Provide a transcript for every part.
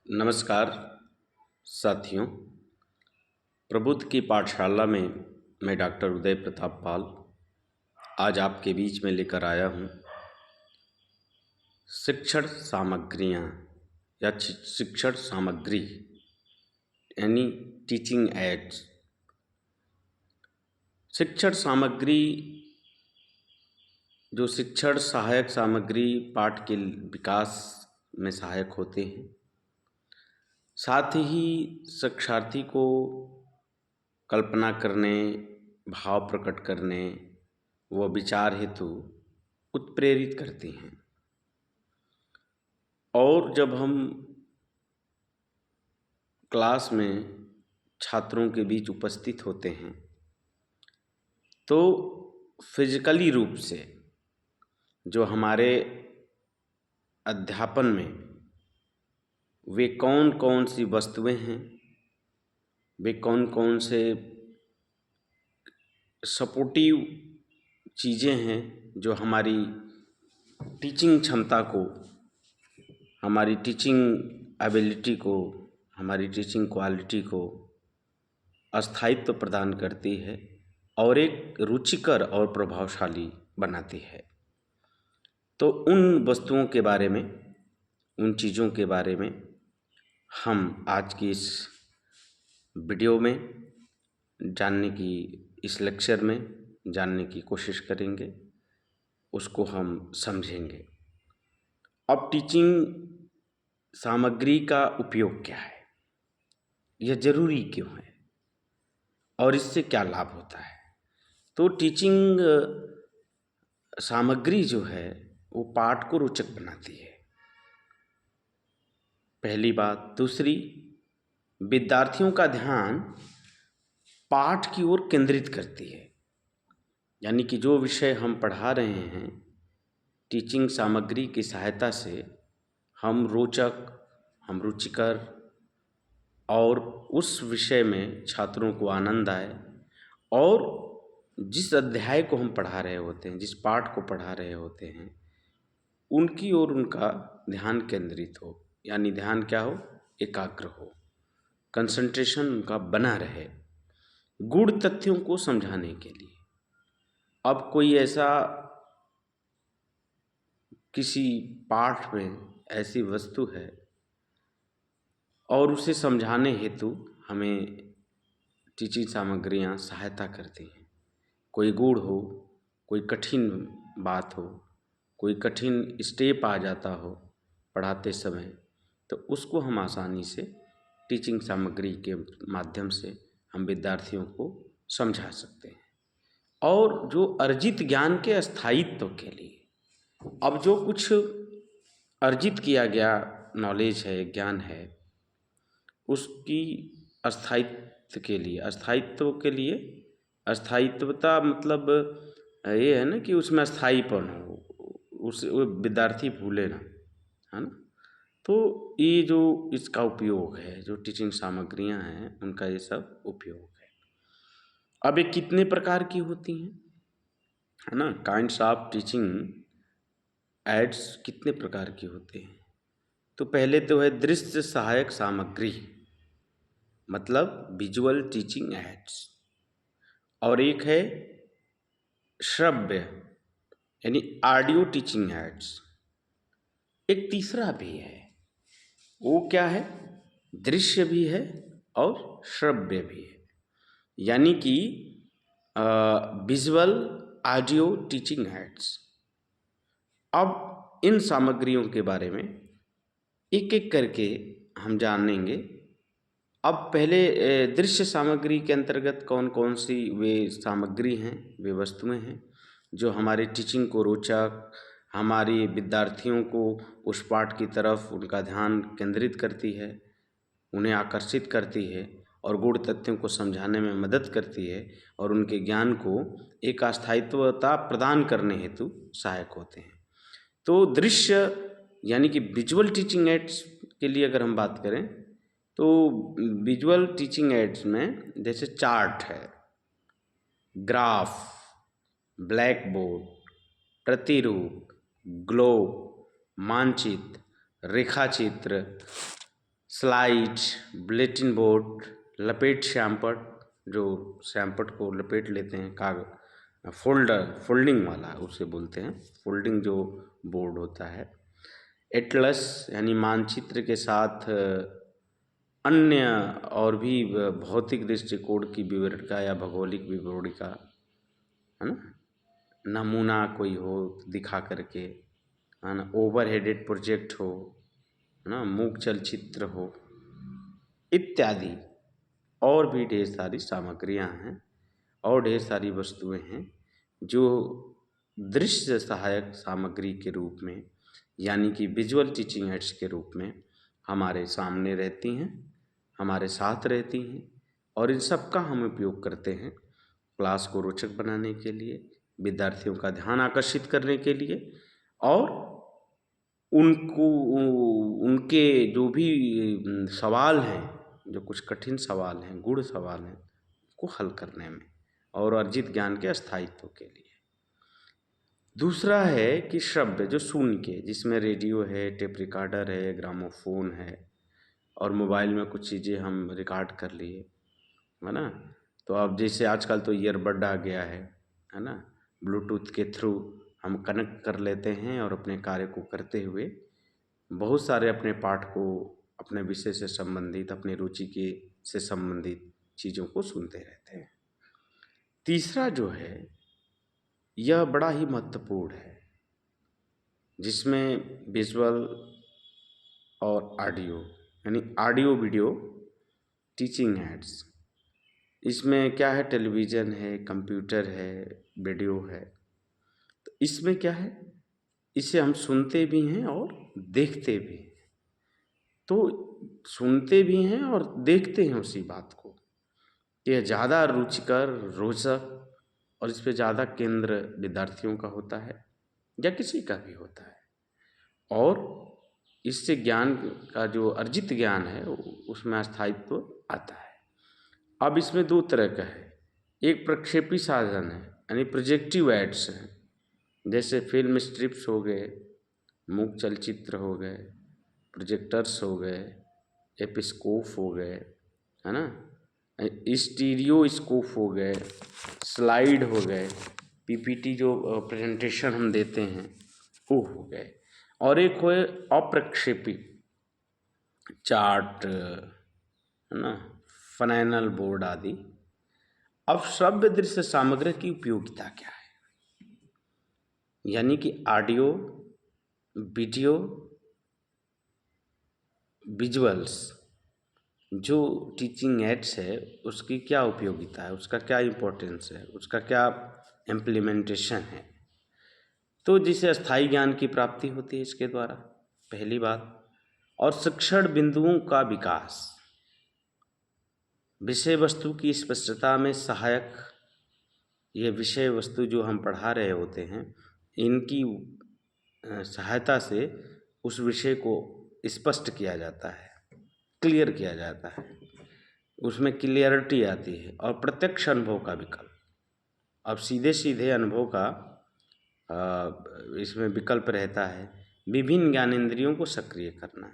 नमस्कार साथियों। प्रबुद्ध की पाठशाला में मैं डॉक्टर उदय प्रताप पाल आज आपके बीच में लेकर आया हूँ शिक्षण सामग्रियाँ या शिक्षण सामग्री यानी टीचिंग एड्स। शिक्षण सामग्री जो शिक्षण सहायक सामग्री पाठ के विकास में सहायक होते हैं, साथ ही शिक्षार्थी को कल्पना करने, भाव प्रकट करने व विचार हेतु उत्प्रेरित करती हैं। और जब हम क्लास में छात्रों के बीच उपस्थित होते हैं तो फिजिकली रूप से जो हमारे अध्यापन में वे कौन कौन सी वस्तुएं हैं, वे कौन कौन से सपोर्टिव चीज़ें हैं जो हमारी टीचिंग क्षमता को, हमारी टीचिंग एबिलिटी को, हमारी टीचिंग क्वालिटी को अस्थायित्व प्रदान करती है और एक रुचिकर और प्रभावशाली बनाती है। तो उन वस्तुओं के बारे में, उन चीज़ों के बारे में हम आज की इस वीडियो में जानने की, इस लेक्चर में जानने की कोशिश करेंगे, उसको हम समझेंगे। अब टीचिंग सामग्री का उपयोग क्या है, यह ज़रूरी क्यों है और इससे क्या लाभ होता है। तो टीचिंग सामग्री जो है वो पाठ को रोचक बनाती है, पहली बात। दूसरी, विद्यार्थियों का ध्यान पाठ की ओर केंद्रित करती है, यानी कि जो विषय हम पढ़ा रहे हैं टीचिंग सामग्री की सहायता से हम रोचक, हम रुचिकर और उस विषय में छात्रों को आनंद आए और जिस अध्याय को हम पढ़ा रहे होते हैं, जिस पाठ को पढ़ा रहे होते हैं, उनकी ओर उनका ध्यान केंद्रित हो, यानी ध्यान क्या हो, एकाग्र हो, कंसंट्रेशन उनका बना रहे गूढ़ तथ्यों को समझाने के लिए। अब कोई ऐसा किसी पाठ में ऐसी वस्तु है और उसे समझाने हेतु हमें टीचिंग सामग्रियाँ सहायता करती हैं। कोई गूढ़ हो, कोई कठिन बात हो, कोई कठिन स्टेप आ जाता हो पढ़ाते समय, तो उसको हम आसानी से टीचिंग सामग्री के माध्यम से हम विद्यार्थियों को समझा सकते हैं। और जो अर्जित ज्ञान के स्थायित्व के लिए, अब जो कुछ अर्जित किया गया नॉलेज है, ज्ञान है, उसकी स्थायित्व के लिए अस्थायित्वता मतलब ये है ना कि उसमें स्थायीपन हो, उस विद्यार्थी भूले ना, है ना। तो ये जो इसका उपयोग है, जो टीचिंग सामग्रियां हैं, उनका ये सब उपयोग है। अब ये कितने प्रकार की होती हैं, है ना, काइंड्स ऑफ टीचिंग एड्स कितने प्रकार की होते हैं। तो पहले तो है दृश्य सहायक सामग्री, मतलब विजुअल टीचिंग एड्स, और एक है श्रव्य यानी ऑडियो टीचिंग एड्स। एक तीसरा भी है, वो क्या है, दृश्य भी है और श्रव्य भी है, यानी कि विजुअल ऑडियो टीचिंग एड्स। अब इन सामग्रियों के बारे में एक एक करके हम जानेंगे। अब पहले दृश्य सामग्री के अंतर्गत कौन कौन सी वे सामग्री हैं, वे वस्तुएं हैं जो हमारे टीचिंग को रोचक, हमारी विद्यार्थियों को उस पाठ की तरफ उनका ध्यान केंद्रित करती है, उन्हें आकर्षित करती है और गूढ़ तथ्यों को समझाने में मदद करती है और उनके ज्ञान को एक अस्थायित्वता प्रदान करने हेतु सहायक होते हैं। तो दृश्य यानी कि विजुअल टीचिंग एड्स के लिए अगर हम बात करें तो विजुअल टीचिंग एड्स में जैसे चार्ट है, ग्राफ, ब्लैक बोर्ड, प्रतिरूप, ग्लोब, मानचित्र, रेखाचित्र, स्लाइड, बुलेटिन बोर्ड, लपेट श्यामपट, जो श्यामपट को लपेट लेते हैं, कागज फोल्डिंग वाला उसे बोलते हैं, फोल्डिंग जो बोर्ड होता है। एटलस यानी मानचित्र के साथ अन्य और भी भौतिक दृष्टिकोण की विवरणिका या भौगोलिक विवरणिका, है ना, नमूना कोई हो दिखा करके, है ना, ओवर हेडेड प्रोजेक्ट हो, है ना, मूक चलचित्र हो इत्यादि। और भी ढेर सारी सामग्रियां हैं और ढेर सारी वस्तुएं हैं जो दृश्य सहायक सामग्री के रूप में, यानी कि विजुअल टीचिंग एड्स के रूप में हमारे सामने रहती हैं, हमारे साथ रहती हैं, और इन सब का हम उपयोग करते हैं क्लास को रोचक बनाने के लिए, विद्यार्थियों का ध्यान आकर्षित करने के लिए, और उनको उनके जो भी सवाल हैं, जो कुछ कठिन सवाल हैं, गूढ़ सवाल हैं, को हल करने में और अर्जित ज्ञान के स्थायित्व के लिए। दूसरा है कि श्रव्य, जो सुन के, जिसमें रेडियो है, टेप रिकॉर्डर है, ग्रामोफोन है, और मोबाइल में कुछ चीज़ें हम रिकॉर्ड कर लिए, है ना। तो अब जैसे आजकल तो ईयरबड आ गया है ना, ब्लूटूथ के थ्रू हम कनेक्ट कर लेते हैं और अपने कार्य को करते हुए बहुत सारे अपने पाठ को, अपने विषय से संबंधित, अपनी रुचि के से संबंधित चीज़ों को सुनते रहते हैं। तीसरा जो है यह बड़ा ही महत्वपूर्ण है, जिसमें विजुअल और ऑडियो, यानी ऑडियो वीडियो टीचिंग एड्स। इसमें क्या है, टेलीविज़न है, कंप्यूटर है, वीडियो है। तो इसमें क्या है, इसे हम सुनते भी हैं और देखते भी हैं। तो सुनते भी हैं और देखते हैं उसी बात को कि यह ज़्यादा रुचिकर, रोचक, और इस पे ज़्यादा केंद्र विद्यार्थियों का होता है या किसी का भी होता है, और इससे ज्ञान का जो अर्जित ज्ञान है उसमें स्थायित्व आता है। अब इसमें दो तरह का है, एक प्रक्षेपी साधन है, यानी प्रोजेक्टिव एड्स हैं, जैसे फिल्म स्ट्रिप्स हो गए, मूक चलचित्र हो गए, प्रोजेक्टर्स हो गए, एपिस्कोप हो गए, है ना, स्टीरियो स्कोप हो गए, स्लाइड हो गए, पीपीटी जो प्रेजेंटेशन हम देते हैं वो हो गए, और एक हो अप्रक्षेपी, चार्ट, है ना, फाइनल बोर्ड आदि। अब श्रव्य दृश्य सामग्री की उपयोगिता क्या है, यानी कि ऑडियो, वीडियो, विजुअल्स जो टीचिंग एड्स है उसकी क्या उपयोगिता है, उसका क्या इम्पोर्टेंस है, उसका क्या इम्प्लीमेंटेशन है। तो जिसे स्थायी ज्ञान की प्राप्ति होती है इसके द्वारा, पहली बात। और शिक्षण बिंदुओं का विकास, विषय वस्तु की स्पष्टता में सहायक, ये विषय वस्तु जो हम पढ़ा रहे होते हैं इनकी सहायता से उस विषय को स्पष्ट किया जाता है, क्लियर किया जाता है, उसमें क्लियरिटी आती है, और प्रत्यक्ष अनुभव का विकल्प। अब सीधे सीधे अनुभव का इसमें विकल्प रहता है, विभिन्न ज्ञानेंद्रियों को सक्रिय करना।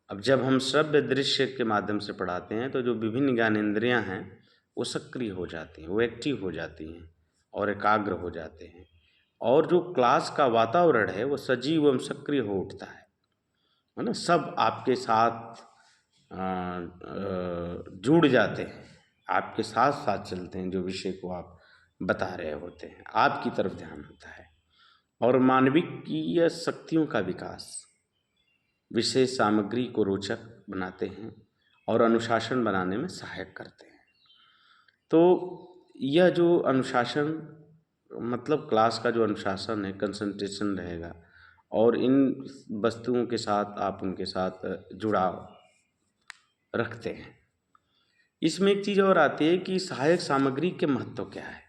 अब जब हम श्रव्य दृश्य के माध्यम से पढ़ाते हैं तो जो विभिन्न ज्ञानेंद्रियां हैं वो सक्रिय हो जाती हैं, वो एक्टिव हो जाती हैं और एकाग्र हो जाते हैं, और जो क्लास का वातावरण है वो सजीव एवं सक्रिय हो उठता है ना। सब आपके साथ जुड़ जाते हैं, आपके साथ साथ चलते हैं, जो विषय को आप बता रहे होते हैं, आपकी तरफ ध्यान होता है। और मानविकीय शक्तियों का विकास, विषय सामग्री को रोचक बनाते हैं और अनुशासन बनाने में सहायक करते हैं। तो यह जो अनुशासन, मतलब क्लास का जो अनुशासन है, कंसंट्रेशन रहेगा, और इन वस्तुओं के साथ आप उनके साथ जुड़ाव रखते हैं। इसमें एक चीज़ और आती है कि सहायक सामग्री के महत्व क्या है।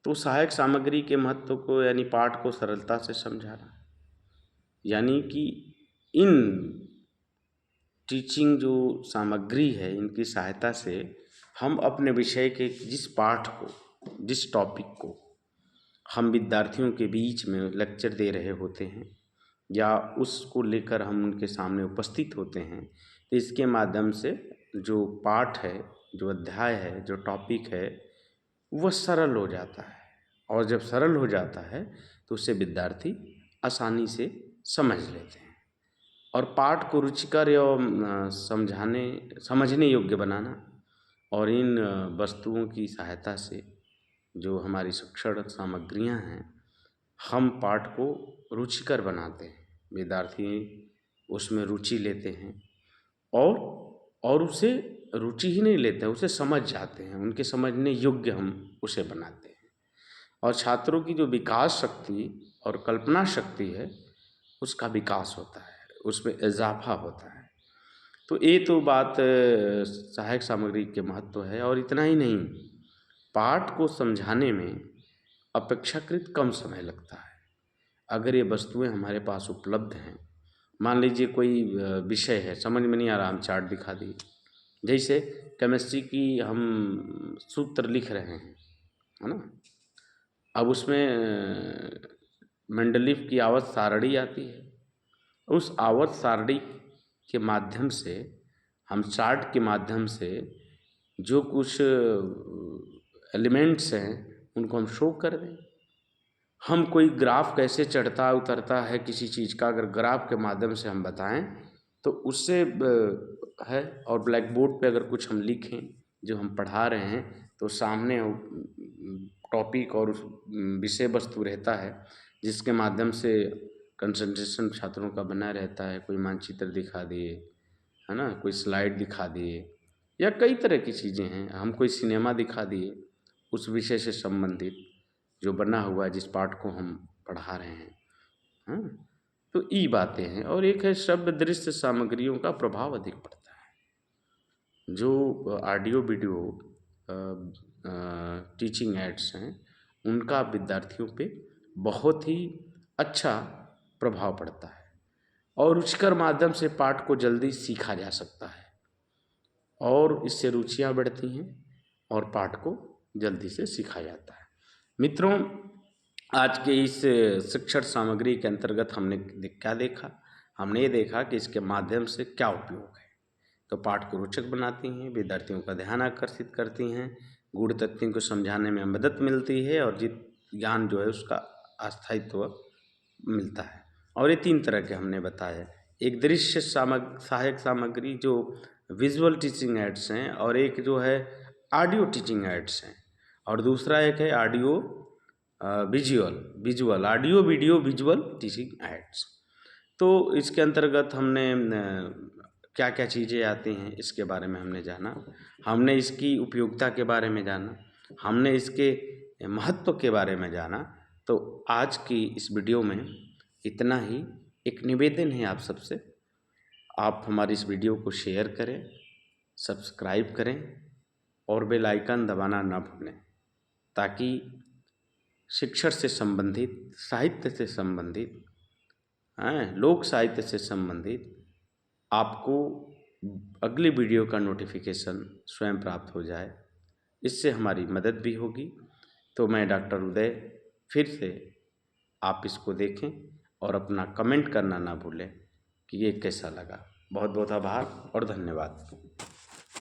तो सहायक सामग्री के महत्व को, यानी पाठ को सरलता से समझाना, यानी कि इन टीचिंग जो सामग्री है इनकी सहायता से हम अपने विषय के जिस पाठ को, जिस टॉपिक को हम विद्यार्थियों के बीच में लेक्चर दे रहे होते हैं या उसको लेकर हम उनके सामने उपस्थित होते हैं, तो इसके माध्यम से जो पाठ है, जो अध्याय है, जो टॉपिक है, वह सरल हो जाता है। और जब सरल हो जाता है तो उसे विद्यार्थी आसानी से समझ लेते हैं। और पाठ को रुचिकर एवं समझने योग्य बनाना और इन वस्तुओं की सहायता से जो हमारी शिक्षण सामग्रियाँ हैं, हम पाठ को रुचिकर बनाते हैं। विद्यार्थी उसमें रुचि लेते हैं और उसे रुचि ही नहीं लेते हैं, उसे समझ जाते हैं, उनके समझने योग्य हम उसे बनाते हैं। और छात्रों की जो विकास शक्ति और कल्पना शक्ति है, उसका विकास होता है, उसमें इजाफा होता है। तो ये तो बात सहायक सामग्री के महत्व है। और इतना ही नहीं, पाठ को समझाने में अपेक्षाकृत कम समय लगता है। अगर ये वस्तुएं हमारे पास उपलब्ध हैं, मान लीजिए कोई विषय है, समझ में नहीं आ रहा, हम चार्ट दिखा दिए। जैसे केमिस्ट्री की हम सूत्र लिख रहे हैं, है ना। अब उसमें मेंडलीव की आवर्त सारणी आती है। उस आवर्त सारणी के माध्यम से हम चार्ट के माध्यम से जो कुछ एलिमेंट्स हैं उनको हम शो कर दें। हम कोई ग्राफ कैसे चढ़ता उतरता है किसी चीज़ का, अगर ग्राफ के माध्यम से हम बताएं तो उससे है। और ब्लैक बोर्ड पे अगर कुछ हम लिखें जो हम पढ़ा रहे हैं, तो सामने टॉपिक और उस विषय वस्तु रहता है, जिसके माध्यम से कंसंट्रेशन छात्रों का बना रहता है। कोई मानचित्र दिखा दिए, है ना, कोई स्लाइड दिखा दिए, या कई तरह की चीज़ें हैं। हम कोई सिनेमा दिखा दिए उस विषय से संबंधित जो बना हुआ है, जिस पाठ को हम पढ़ा रहे हैं, हाँ। तो ये बातें हैं। और एक है श्रव्य दृश्य सामग्रियों का प्रभाव अधिक पड़ता है। जो ऑडियो वीडियो टीचिंग एड्स हैं, उनका विद्यार्थियों पे बहुत ही अच्छा प्रभाव पड़ता है। और रुचिकर माध्यम से पाठ को जल्दी सीखा जा सकता है और इससे रुचियाँ बढ़ती हैं और पाठ को जल्दी से सीखा जाता है। मित्रों, आज के इस शिक्षण सामग्री के अंतर्गत हमने क्या देखा? हमने ये देखा कि इसके माध्यम से क्या उपयोग है। तो पाठ को रोचक बनाती हैं, विद्यार्थियों का ध्यान आकर्षित करती हैं, गूढ़ तथ्यों को समझाने में मदद मिलती है और जित ज्ञान जो है उसका अस्थायित्व मिलता है। और ये 3 तरह के हमने बताए। एक दृश्य सहायक सामग्री जो विजुअल टीचिंग एड्स हैं, और एक जो है ऑडियो टीचिंग एड्स हैं, और दूसरा एक है audio visual audio video visual teaching ads. तो इसके अंतर्गत हमने क्या क्या चीज़ें आती हैं इसके बारे में हमने जाना, हमने इसकी उपयोगिता के बारे में जाना, हमने इसके महत्व के बारे में जाना। तो आज की इस वीडियो में इतना ही। एक निवेदन है आप सबसे, आप हमारी इस वीडियो को शेयर करें, सब्सक्राइब करें और बेल आइकन दबाना ना भूलें, ताकि शिक्षण से संबंधित, साहित्य से संबंधित, लोक साहित्य से संबंधित आपको अगली वीडियो का नोटिफिकेशन स्वयं प्राप्त हो जाए। इससे हमारी मदद भी होगी। तो मैं डॉक्टर उदय फिर से आप इसको देखें और अपना कमेंट करना ना भूलें कि ये कैसा लगा। बहुत बहुत आभार और धन्यवाद।